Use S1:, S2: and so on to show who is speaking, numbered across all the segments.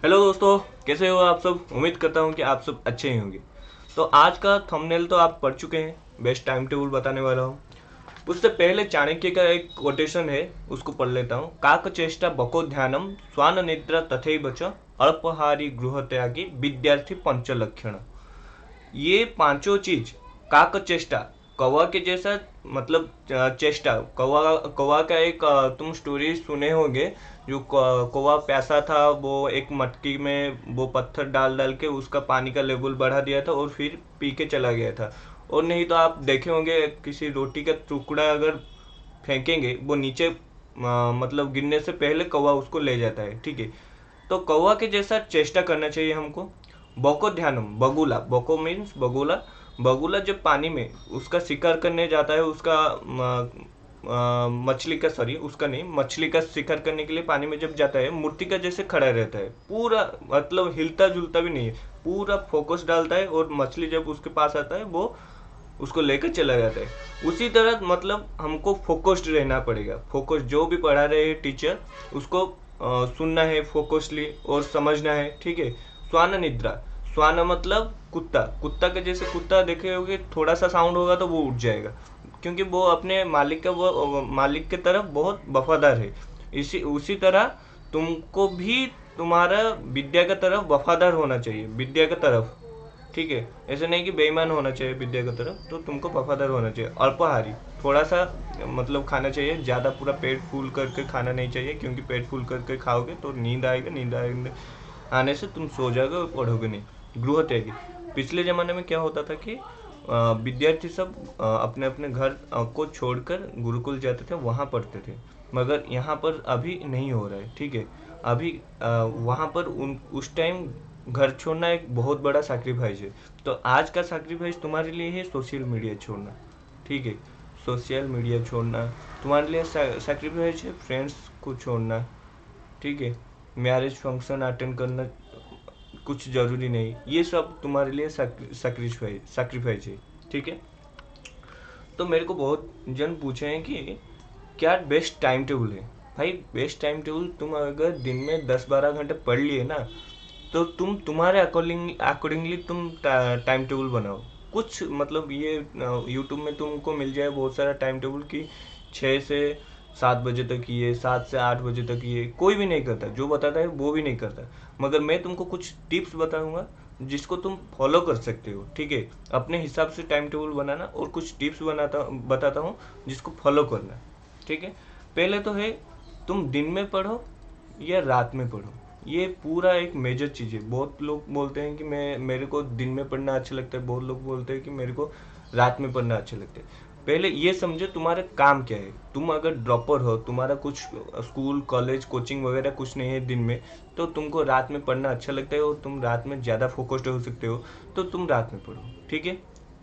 S1: Hello दोस्तों, कैसे हो आप सब। उम्मीद करता हूँ कि आप सब अच्छे ही होंगे। तो आज का थंबनेल तो आप पढ़ चुके हैं। बेस्ट टाइम टेबल बताने वाला हूँ। उससे पहले चाणक्य का एक कोटेशन है, उसको पढ़ लेता हूँ। काक चेष्टा बको ध्यानम स्वान निद्रा तथैव च अल्पहारी गृह त्यागी विद्यार्थी पंचलक्षण। ये पांचों चीज काक चेष्टा, कौवा के जैसा, मतलब चेष्टा। कौवा कौवा का एक तुम स्टोरी सुने होंगे। जो कौवा प्यासा था, वो एक मटकी में वो पत्थर डाल डाल के उसका पानी का लेवल बढ़ा दिया था और फिर पी के चला गया था। और नहीं तो आप देखे होंगे, किसी रोटी का टुकड़ा अगर फेंकेंगे वो नीचे मतलब गिरने से पहले कौवा उसको ले जाता है, ठीक है। तो कौवा के जैसा चेष्टा करना चाहिए हमको। बको ध्यानम, बगुला, बको मीन्स बगुला। बगुला जब पानी में उसका शिकार करने जाता है, उसका मछली का, सॉरी उसका नहीं, मछली का शिकार करने के लिए पानी में जब जाता है, मूर्ति का जैसे खड़ा रहता है, पूरा मतलब हिलता जुलता भी नहीं है, पूरा फोकस डालता है। और मछली जब उसके पास आता है वो उसको लेकर चला जाता है। उसी तरह मतलब हमको फोकस्ड रहना पड़ेगा। फोकस जो भी पढ़ा रहे हैं टीचर, उसको सुनना है फोकसली और समझना है, ठीक है। स्वान निद्रा, स्वान मतलब कुत्ता। कुत्ता के जैसे, कुत्ता देखे होगे, थोड़ा सा साउंड होगा तो वो उठ जाएगा, क्योंकि वो अपने मालिक का, वो मालिक के तरफ बहुत वफादार है। इसी उसी तरह तुमको भी तुम्हारा विद्या की तरफ वफादार होना चाहिए, विद्या की तरफ, ठीक है। ऐसे नहीं कि बेईमान होना चाहिए विद्या की तरफ, तो तुमको वफादार होना चाहिए। अल्पाहारी, थोड़ा सा मतलब खाना चाहिए, ज़्यादा पूरा पेट फूल करके खाना नहीं चाहिए, क्योंकि पेट फूल करके खाओगे तो नींद आएगा, आने से तुम सो जाओगे और पढ़ोगे नहीं। गृह त्यागी, पिछले ज़माने में क्या होता था कि विद्यार्थी सब अपने अपने घर को छोड़कर गुरुकुल जाते थे, वहाँ पढ़ते थे। मगर यहाँ पर अभी नहीं हो रहा है, ठीक है। अभी वहाँ पर उन उस टाइम घर छोड़ना एक बहुत बड़ा सैक्रिफाइस है। तो आज का सैक्रिफाइस तुम्हारे लिए है सोशल मीडिया छोड़ना, ठीक है। सोशल मीडिया छोड़ना तुम्हारे लिए सैक्रिफाइस है, फ्रेंड्स को छोड़ना, ठीक है। मैरिज फंक्शन अटेंड करना कुछ ज़रूरी नहीं, ये सब तुम्हारे लिए सैक्रिफाइस है, ठीक है। तो मेरे को बहुत जन पूछे हैं कि क्या बेस्ट टाइम टेबल है। भाई बेस्ट टाइम टेबल, तुम अगर दिन में 10-12 घंटे पढ़ लिए ना, तो तुम तुम्हारे अकॉर्डिंगली तुम टाइम टेबल बनाओ। कुछ मतलब ये यूट्यूब में तुमको मिल जाए बहुत सारा टाइम टेबल की, 6 से 7 बजे तक ये, 7 से 8 बजे तक ये, कोई भी नहीं करता। जो बताता है वो भी नहीं करता। मगर मैं तुमको कुछ टिप्स बताऊंगा जिसको तुम फॉलो कर सकते हो, ठीक है। अपने हिसाब से टाइम टेबल बनाना, और कुछ टिप्स बताता हूँ जिसको फॉलो करना, ठीक है। पहले तो है, तुम दिन में पढ़ो या रात में पढ़ो। ये पूरा एक मेजर चीज़ है। बहुत लोग बोलते हैं कि मेरे को दिन में पढ़ना अच्छा लगता है, बहुत लोग बोलते हैं कि मेरे को रात में पढ़ना अच्छा लगता है। पहले ये समझो तुम्हारा काम क्या है। तुम अगर ड्रॉपर हो, तुम्हारा कुछ स्कूल कॉलेज कोचिंग वगैरह कुछ नहीं है दिन में, तो तुमको रात में पढ़ना अच्छा लगता है और तुम रात में ज़्यादा फोकस्ड हो सकते हो, तो तुम रात में पढ़ो, ठीक है।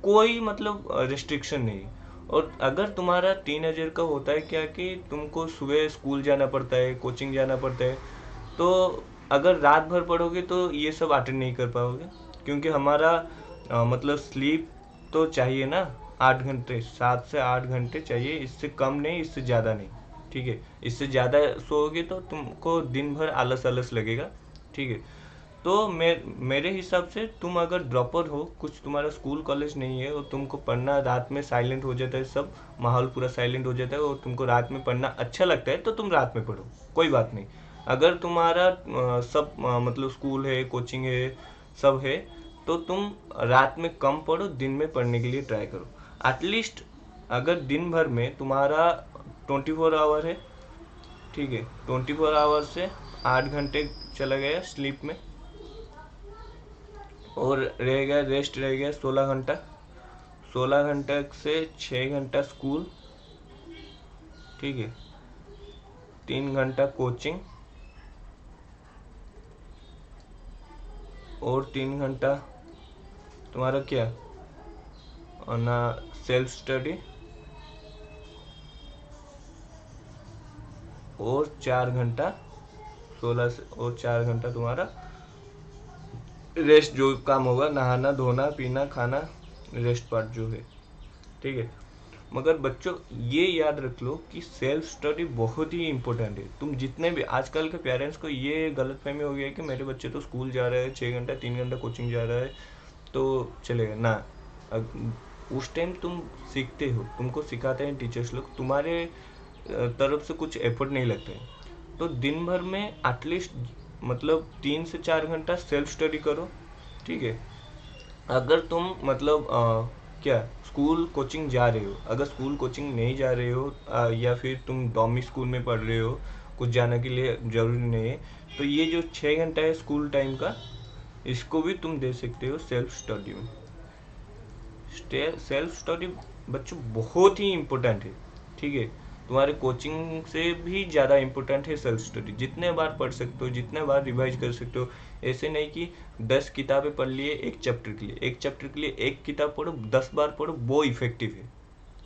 S1: कोई मतलब रिस्ट्रिक्शन नहीं। और अगर तुम्हारा टीनेजर का होता है क्या कि तुमको सुबह स्कूल जाना पड़ता है, कोचिंग जाना पड़ता है, तो अगर रात भर पढ़ोगे तो ये सब अटेंड नहीं कर पाओगे, क्योंकि हमारा मतलब स्लीप तो चाहिए ना। 8 घंटे, 7 से 8 घंटे चाहिए, इससे कम नहीं, इससे ज़्यादा नहीं, ठीक है। इससे ज़्यादा सोओगे तो तुमको दिन भर आलस आलस लगेगा, ठीक है। तो मेरे हिसाब से तुम अगर ड्रॉपर हो, कुछ तुम्हारा स्कूल कॉलेज नहीं है और तुमको पढ़ना, रात में साइलेंट हो जाता है सब, माहौल पूरा साइलेंट हो जाता है और तुमको रात में पढ़ना अच्छा लगता है, तो तुम रात में पढ़ो, कोई बात नहीं। अगर तुम्हारा सब मतलब स्कूल है, कोचिंग है, सब है, तो तुम रात में कम पढ़ो, दिन में पढ़ने के लिए ट्राई करो। एटलीस्ट अगर दिन भर में तुम्हारा 24 आवर है, ठीक है, 24 आवर से 8 घंटे चला गया स्लीप में, और रह गया रेस्ट, रह गया 16 घंटा। 16 घंटे से 6 घंटा स्कूल, ठीक है, 3 घंटा कोचिंग, और 3 घंटा तुम्हारा क्या ना, सेल्फ स्टडी, और 4 घंटा, 16 से, और 4 घंटा तुम्हारा रेस्ट, जो काम होगा, नहाना धोना पीना खाना, रेस्ट पार्ट जो है, ठीक है। मगर बच्चों ये याद रख लो कि सेल्फ स्टडी बहुत ही इम्पोर्टेंट है। तुम जितने भी, आजकल के पेरेंट्स को ये गलतफहमी हो गया है कि मेरे बच्चे तो स्कूल जा रहे हैं, 6 घंटा 3 घंटा कोचिंग जा रहा है तो चलेगा ना। उस टाइम तुम सीखते हो, तुमको सिखाते हैं टीचर्स लोग, तुम्हारे तरफ से कुछ एफर्ट नहीं लगता है। तो दिन भर में एटलीस्ट मतलब 3 से 4 घंटा सेल्फ स्टडी करो, ठीक है। अगर तुम मतलब क्या स्कूल कोचिंग जा रहे हो, अगर स्कूल कोचिंग नहीं जा रहे हो या फिर तुम डॉमी स्कूल में पढ़ रहे हो, कुछ जाने के लिए ज़रूरी नहीं है, तो ये जो 6 घंटा है स्कूल टाइम का, इसको भी तुम दे सकते हो सेल्फ स्टडी में। सेल्फ स्टडी बच्चों बहुत ही इम्पोर्टेंट है, ठीक है। तुम्हारे कोचिंग से भी ज़्यादा इम्पोर्टेंट है सेल्फ स्टडी। जितने बार पढ़ सकते हो, जितने बार रिवाइज कर सकते हो। ऐसे नहीं कि 10 किताबें पढ़ लिए एक चैप्टर के लिए, एक चैप्टर के लिए एक किताब पढ़ो, 10 बार पढ़ो, वो इफेक्टिव है।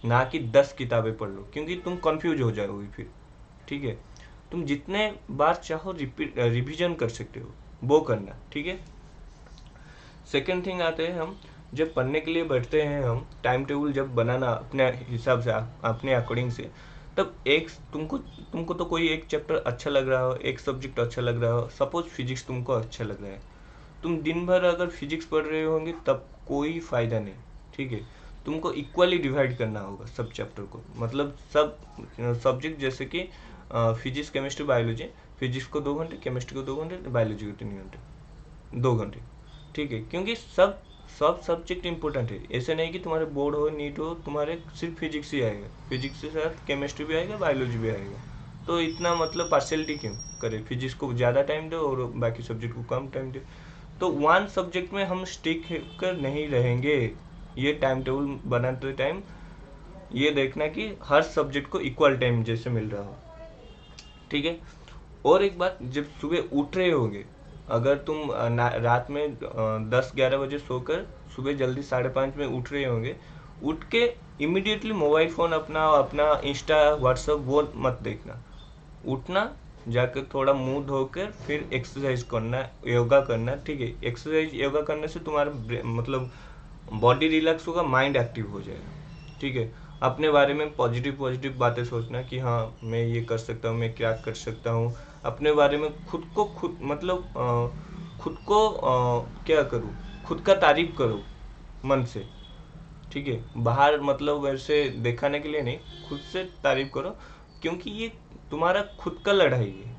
S1: ना कि 10 किताबें पढ़ लो, क्योंकि तुम कंफ्यूज हो जाओगे फिर, ठीक है। तुम जितने बार चाहो रिविजन कर सकते हो, वो करना, ठीक है। सेकेंड थिंग आते हैं हम, जब पढ़ने के लिए बैठते हैं हम, टाइम टेबल जब बनाना अपने हिसाब से, अपने अकॉर्डिंग से, तब एक तुमको तो कोई एक चैप्टर अच्छा लग रहा हो, एक सब्जेक्ट अच्छा लग रहा हो, सपोज फिजिक्स तुमको अच्छा लग रहा है, तुम दिन भर अगर फिजिक्स पढ़ रहे होंगे तब कोई फ़ायदा नहीं, ठीक है। तुमको इक्वली डिवाइड करना होगा सब चैप्टर को, मतलब सब सब्जेक्ट, जैसे कि फिजिक्स केमिस्ट्री बायोलॉजी, फिजिक्स को 2 घंटे, केमिस्ट्री को 2 घंटे, बायोलॉजी को 3 घंटे, 2 घंटे, ठीक है। क्योंकि सब सब सब्जेक्ट इंपॉर्टेंट है। ऐसे नहीं कि तुम्हारे बोर्ड हो, नीट हो, तुम्हारे सिर्फ फिजिक्स ही आएगा, फिजिक्स के साथ केमिस्ट्री भी आएगा, बायोलॉजी भी आएगा। तो इतना मतलब पार्शियलिटी क्यों करे, फिजिक्स को ज़्यादा टाइम दो और बाकी सब्जेक्ट को कम टाइम दो। तो वन सब्जेक्ट में हम स्टिक कर नहीं रहेंगे। ये टाइम टेबल बनाते टाइम ये देखना कि हर सब्जेक्ट को इक्वल टाइम जैसे मिल रहा हो, ठीक है। और एक बात, जब सुबह उठ रहे होगे, अगर तुम रात में 10-11 बजे सोकर सुबह जल्दी 5:30 में उठ रहे होंगे, उठ के इमिडिएटली मोबाइल फ़ोन अपना अपना इंस्टा व्हाट्सअप वो मत देखना। उठना, जाकर थोड़ा मुंह धोकर फिर एक्सरसाइज करना, योगा करना, ठीक है। एक्सरसाइज योगा करने से तुम्हारा मतलब बॉडी रिलैक्स होगा, माइंड एक्टिव हो जाएगा, ठीक है। अपने बारे में पॉजिटिव पॉजिटिव बातें सोचना कि हाँ मैं ये कर सकता हूँ, मैं क्या कर सकता हूँ। अपने बारे में खुद मतलब खुद को क्या करूँ, खुद का तारीफ करो मन से, ठीक है। बाहर मतलब वैसे दिखाने के लिए नहीं, खुद से तारीफ करो, क्योंकि ये तुम्हारा खुद का लड़ाई है,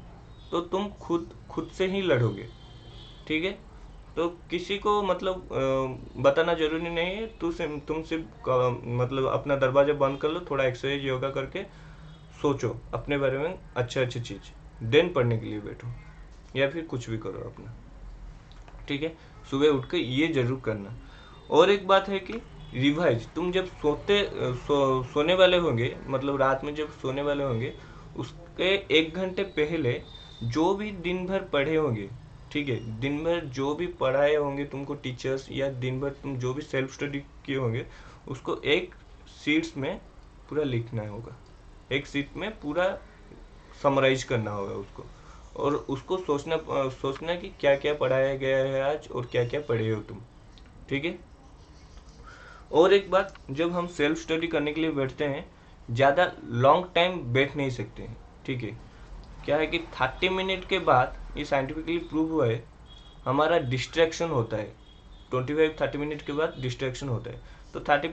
S1: तो तुम खुद से ही लड़ोगे, ठीक है। तो किसी को मतलब बताना जरूरी नहीं है। तुम सिर्फ मतलब अपना दरवाजा बंद कर लो, थोड़ा एक्सरसाइज योगा करके सोचो अपने बारे में अच्छे अच्छे चीज़, देन पढ़ने के लिए बैठो या फिर कुछ भी करो अपना, ठीक है। सुबह उठ के ये जरूर करना। और एक बात है कि रिवाइज, तुम जब सोने वाले होंगे, मतलब रात में जब सोने वाले होंगे, उसके 1 घंटे पहले जो भी दिन भर पढ़े होंगे, ठीक है, दिन भर जो भी पढ़ाए होंगे तुमको टीचर्स, या दिन भर तुम जो भी सेल्फ स्टडी किए होंगे, उसको एक शीट्स में पूरा लिखना होगा, एक शीट में पूरा समराइज करना होगा उसको। और उसको सोचना कि क्या क्या पढ़ाया गया है आज और क्या क्या पढ़े हो तुम, ठीक है। और एक बात, जब हम सेल्फ स्टडी करने के लिए बैठते हैं, ज़्यादा लॉन्ग टाइम बैठ नहीं सकते हैं, ठीक है। क्या है कि 30 मिनट के बाद, ये साइंटिफिकली प्रूव हुआ है, हमारा डिस्ट्रैक्शन होता है। 25-30 मिनट के बाद डिस्ट्रैक्शन होता है। तो 30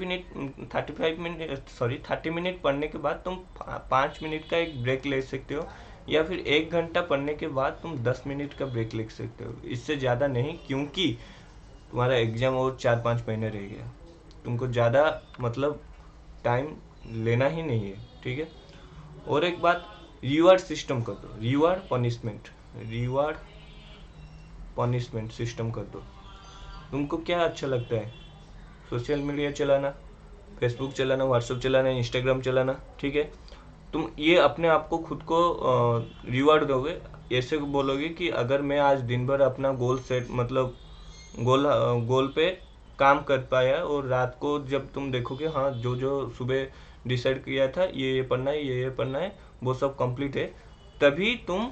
S1: मिनट पढ़ने के बाद तुम 5 मिनट का एक ब्रेक ले सकते हो, या फिर 1 घंटा पढ़ने के बाद तुम 10 मिनट का ब्रेक ले सकते हो, इससे ज़्यादा नहीं, क्योंकि तुम्हारा एग्जाम और 4-5 महीने रह गया। तुमको ज़्यादा मतलब टाइम लेना ही नहीं है, ठीक है। और एक बात, रिवार्ड सिस्टम कर दो, रिवार्ड पनिशमेंट सिस्टम कर दो। तुमको क्या अच्छा लगता है, सोशल मीडिया चलाना, फेसबुक चलाना, व्हाट्सएप चलाना, इंस्टाग्राम चलाना, ठीक है। तुम ये अपने आप को खुद को रिवार्ड दोगे, ऐसे बोलोगे कि अगर मैं आज दिन भर अपना गोल सेट मतलब गोल पे काम कर पाया, और रात को जब तुम देखोगे हाँ जो जो सुबह डिसाइड किया था, ये पढ़ना है, ये पढ़ना है, वो सब कंप्लीट है, तभी तुम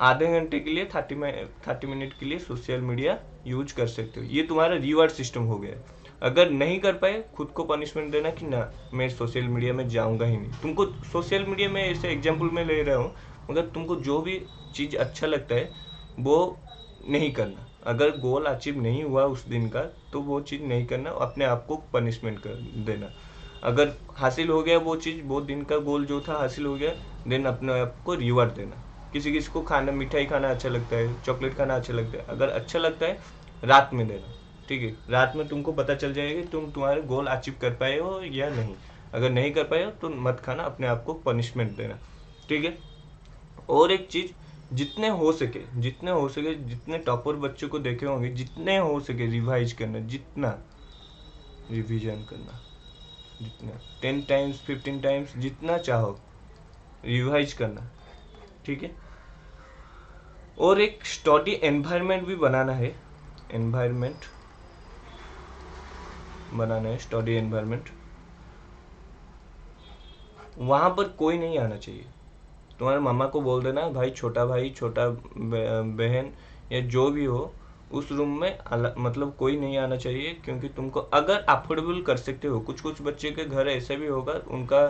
S1: आधे घंटे के लिए 30 मिनट के लिए सोशल मीडिया यूज कर सकते हो। ये तुम्हारा रिवार्ड सिस्टम हो गया है। अगर नहीं कर पाए, खुद को पनिशमेंट देना कि ना मैं सोशल मीडिया में जाऊंगा ही नहीं। तुमको सोशल मीडिया में ऐसे एग्जाम्पल में ले रहा हूँ, मगर तुमको जो भी चीज़ अच्छा लगता है वो नहीं करना। अगर गोल अचीव नहीं हुआ उस दिन का तो वो चीज़ नहीं करना, अपने आप को पनिशमेंट कर देना। अगर हासिल हो गया वो चीज़, वो दिन का गोल जो था हासिल हो गया, देन अपने आप को रिवॉर्ड देना। किसी किसी को खाना, मिठाई खाना अच्छा लगता है, चॉकलेट खाना अच्छा लगता है, अगर अच्छा लगता है रात में देना। ठीक है, रात में तुमको पता चल जाएगा कि तुम तुम्हारे गोल अचीव कर पाए हो या नहीं। अगर नहीं कर पाए हो तो मत खाना, अपने आप को पनिशमेंट देना। ठीक है। और एक चीज, जितने हो सके जितने टॉपर बच्चों को देखे होंगे, जितने हो सके रिवाइज करना, जितना रिवीजन करना, जितना 10 टाइम्स 15 टाइम्स जितना चाहो रिवाइज करना। ठीक है। और एक स्टडी एनवायरनमेंट भी बनाना है, एनवायरनमेंट बनाना है, स्टडी एनवायरनमेंट। वहां पर कोई नहीं आना चाहिए। तुम्हारे मामा को बोल देना भाई, छोटा बहन या जो भी हो, उस रूम में मतलब कोई नहीं आना चाहिए। क्योंकि तुमको अगर अफोर्डेबल कर सकते हो, कुछ कुछ बच्चे के घर ऐसे भी होगा उनका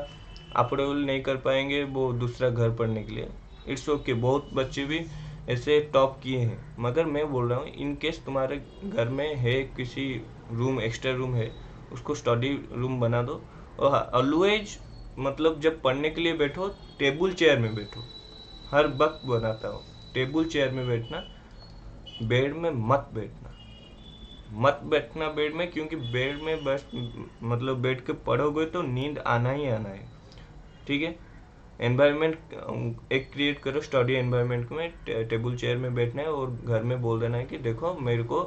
S1: अफोर्डेबल नहीं कर पाएंगे वो दूसरा घर पढ़ने के लिए, इट्स ओके। बहुत बच्चे भी ऐसे टॉप किए हैं। मगर मैं बोल रहा हूँ इन केस तुम्हारे घर में है किसी रूम, एक्स्ट्रा रूम है, उसको स्टडी रूम बना दो। और ऑलवेज मतलब जब पढ़ने के लिए बैठो, टेबल चेयर में बैठो। हर वक्त बनाता हूँ, टेबल चेयर में बैठना, बेड में मत बैठना। मत बैठना बेड में, क्योंकि बेड में बस मतलब बैठ के पढ़ोगे तो नींद आना ही आना है। ठीक है। एनवायरनमेंट एक क्रिएट करो, स्टडी एनवायरनमेंट में टेबल चेयर में बैठना है और घर में बोल देना है कि देखो मेरे को,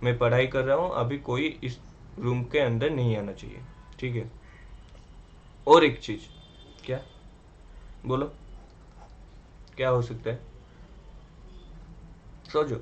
S1: मैं पढ़ाई कर रहा हूँ, अभी कोई इस रूम के अंदर नहीं आना चाहिए। ठीक है। और एक चीज, क्या बोलो, क्या हो सकता है? सोचो।